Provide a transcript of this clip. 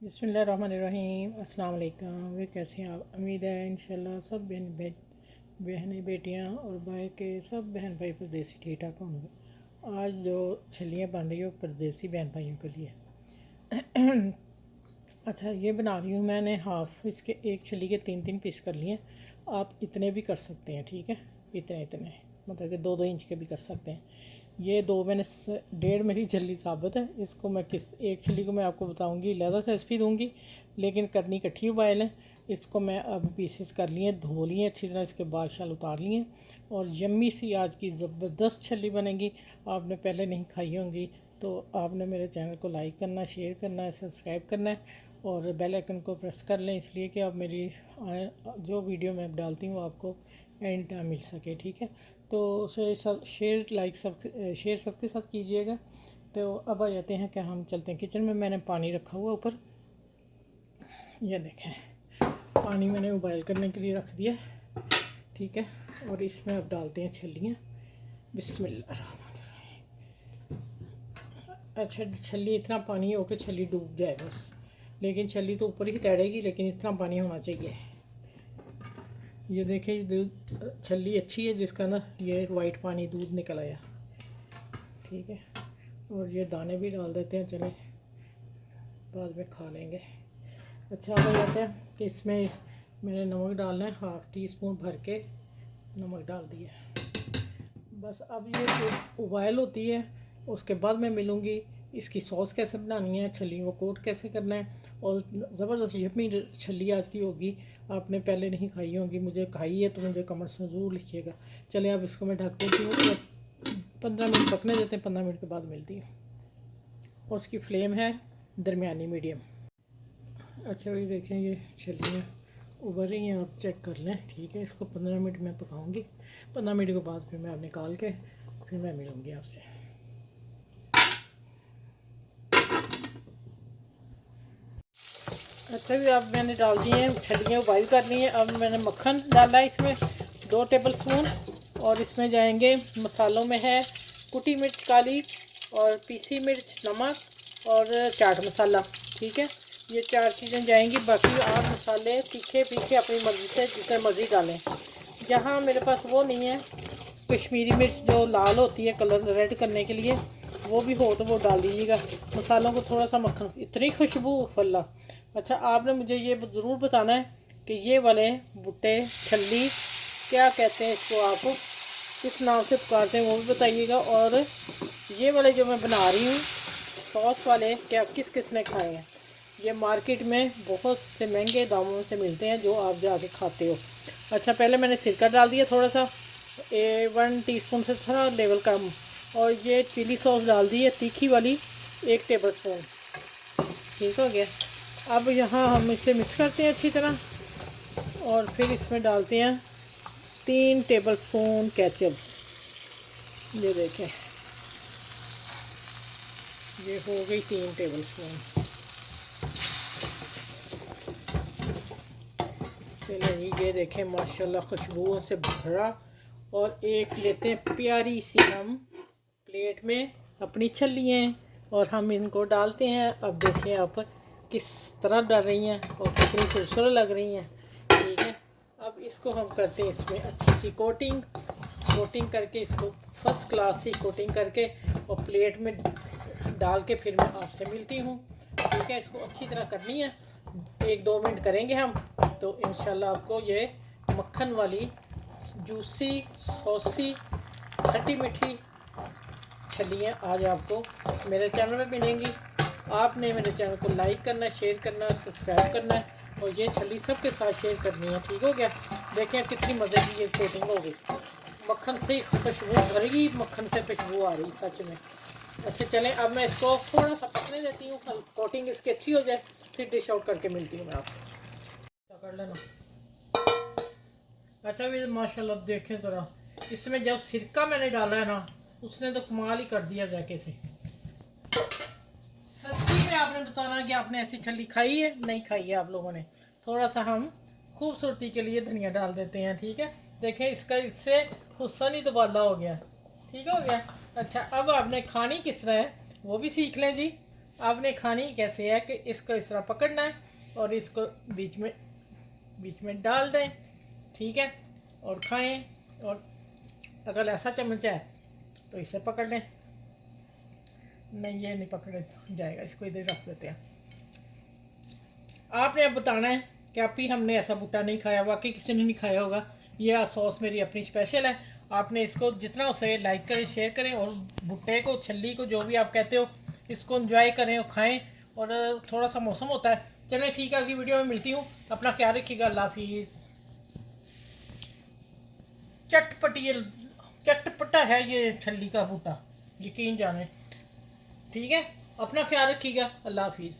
बिस्मिल्लाहिर्रहमानिर्रहीम। अस्सलाम वालेकुम। वे कैसे हैं आप? उम्मीद है इंशाल्लाह सब बहनें बेटियां और भाई के सब बहन भाई परदेसी ठीक ठाक होंगे। आज जो छलियाँ बन रही हो परदेसी बहन भाइयों के लिए। अच्छा, ये बना रही हूँ मैंने हाफ़ इसके, एक छली के 3-3 पीस कर लिए। आप इतने भी कर सकते हैं, ठीक है, इतने इतने मतलब कि 2-2 इंच के भी कर सकते हैं। ये दो मैंने 1.5 मेरी छली साबित है। इसको मैं किस एक छली को मैं आपको बताऊंगी, लहदा रेसिपी दूंगी, लेकिन करनी इकट्ठी उबाइल है। इसको मैं अब पीसेस कर लिए, धो लिए अच्छी तरह, इसके बाल शाल उतार लिए और यम्मी सी आज की ज़बरदस्त छली बनेगी। आपने पहले नहीं खाई होंगी तो आपने मेरे चैनल को लाइक करना, शेयर करना है, सब्सक्राइब करना है और बेल आइकन को प्रेस कर लें, इसलिए कि आप मेरी जो वीडियो मैं डालती हूँ आपको एंड टाइम मिल सके, ठीक है। तो शेयर लाइक सब शेयर सबके साथ कीजिएगा। तो अब आ जाते हैं, क्या हम चलते हैं किचन में। मैंने पानी रखा हुआ ऊपर, ये देखें, पानी मैंने उबाइल करने के लिए रख दिया, ठीक है। और इसमें अब डालते हैं छलियाँ। बिस्मिल्लाह। अच्छा, छली इतना पानी हो कि छली डूब जाए बस, लेकिन छली तो ऊपर ही तैरेगी, लेकिन इतना पानी होना चाहिए। ये देखें, दूध छली अच्छी है जिसका ना ये वाइट पानी दूध निकल आया, ठीक है। और ये दाने भी डाल देते हैं, चले बाद में खा लेंगे। अच्छा, अब जाते हैं कि इसमें मैंने नमक डालना है, 1/2 टीस्पून भर के नमक डाल दिया। बस अब ये उबाइल होती है, उसके बाद मैं मिलूँगी इसकी सॉस कैसे बनानी है, छली को कोट कैसे करना है। और ज़बरदस्त यम्मी छली आज की होगी। आपने पहले नहीं खाई होगी, मुझे खाई है तो मुझे कमेंट्स में ज़रूर लिखिएगा। चलिए अब इसको मैं ढक देती हूँ, 15 मिनट पकने देते हैं, 15 मिनट के बाद मिलती है। और उसकी फ्लेम है दरमियानी मीडियम। अच्छा भाई देखें, ये छलियाँ उबर रही हैं, आप चेक कर लें, ठीक है। इसको 15 मिनट में पकाऊंगी, 15 मिनट के बाद फिर मैं अब निकाल के फिर मैं मिलूँगी आपसे। अच्छा भी, अब मैंने डाल दी हैं छलियाँ, उबाइल कर ली हैं। अब मैंने मक्खन डाला है इसमें 2 टेबल स्पून, और इसमें जाएंगे मसालों में है कुटी मिर्च काली और पीसी मिर्च, नमक और चाट मसाला, ठीक है। ये 4 चीज़ें जाएंगी। बाकी आप मसाले तीखे फीके अपनी मर्ज़ी से जितने मर्ज़ी डालें। जहाँ मेरे पास वो नहीं है, कश्मीरी मिर्च जो लाल होती है कलर रेड करने के लिए, वो भी हो तो वो डाल दीजिएगा। मसालों को थोड़ा सा मक्खन, इतनी खुशबू फल्ला। अच्छा, आपने मुझे ये ज़रूर बताना है कि ये वाले भुट्टे छल्ली क्या कहते हैं इसको, आप किस नाम से पुकारते हैं वो भी बताइएगा। और ये वाले जो मैं बना रही हूँ सॉस वाले, क्या किस किस ने खाए हैं? ये मार्केट में बहुत से महंगे दामों से मिलते हैं जो आप जाके खाते हो। अच्छा, पहले मैंने सिरका डाल दिया थोड़ा सा, 1 टीस्पून से थोड़ा लेवल कम। और ये चिली सॉस डाल दी है तीखी वाली, 1 टेबल स्पून, ठीक हो गया। अब यहाँ हम इसे मिक्स करते हैं अच्छी तरह, और फिर इसमें डालते हैं 3 टेबल स्पून केचप। ये देखें, ये हो गई 3 टेबल स्पून। चलिए, ये देखें माशाल्लाह खुशबुओं से भरा। और एक लेते हैं प्यारी सी हम प्लेट में अपनी छलियाँ, और हम इनको डालते हैं। अब देखिए आप किस तरह डल रही हैं और कितनी खूबसूरत लग रही हैं, ठीक है। अब इसको हम करते हैं इसमें अच्छी सी कोटिंग करके, इसको फर्स्ट क्लास सी कोटिंग करके और प्लेट में डाल के फिर मैं आपसे मिलती हूँ, ठीक है। इसको अच्छी तरह करनी है, 1-2 मिनट करेंगे हम, तो इंशाल्लाह आपको ये मक्खन वाली जूसी सॉसी खट्टी मीठी छलियाँ आज आपको मेरे चैनल में मिलेंगी। आपने मेरे चैनल को लाइक करना है, शेयर करना है, सब्सक्राइब करना है, और ये छली सबके साथ शेयर करनी है, ठीक हो गया। देखें कितनी मज़े की ये कोटिंग हो गई, मक्खन से खुशबू भरी, मक्खन से खुशबू आ रही सच में। अच्छा चलें, अब मैं इसको थोड़ा सा पकने देती हूँ, कोटिंग इसकी अच्छी हो जाए, फिर डिश आउट करके मिलती हूँ मैं आपको। पकड़ लेना। अच्छा भी माशाल्लाह देखें ज़रा, इसमें जब सिरका मैंने डाला है ना, उसने तो कमाल ही कर दिया जाके से। सच्ची में आपने बताना कि आपने ऐसी छली खाई है, नहीं खाई है आप लोगों ने। थोड़ा सा हम खूबसूरती के लिए धनिया डाल देते हैं, ठीक है। देखें इसका, इससे हुस्न ही तबादला हो गया, ठीक हो गया। अच्छा, अब आपने खानी किस तरह है वो भी सीख लें जी। आपने खानी कैसे है कि इसको इस तरह पकड़ना है और इसको बीच में डाल दें, ठीक है, और खाएं। और अगर ऐसा चम्मच है तो इसे पकड़ लें, नहीं ये नहीं पकड़े जाएगा, इसको इधर रख देते हैं। आपने अब बताना है कि आप ही हमने ऐसा बूटा नहीं खाया, वाकई किसी ने नहीं खाया होगा। यह सॉस मेरी अपनी स्पेशल है। आपने इसको जितना हो सके लाइक करें, शेयर करें, और भुट्टे को, छल्ली को, जो भी आप कहते हो, इसको एंजॉय करें और खाएं। और थोड़ा सा मौसम होता है। चलें ठीक है, अगली वीडियो में मिलती हूँ। अपना ख्याल रखिएगा। अल्लाह हाफिज़। चटपटी, चटपटा है ये छल्ली का बूटा, यकीन जाने। ठीक है, अपना ख्याल रखिएगा। अल्लाह हाफिज़।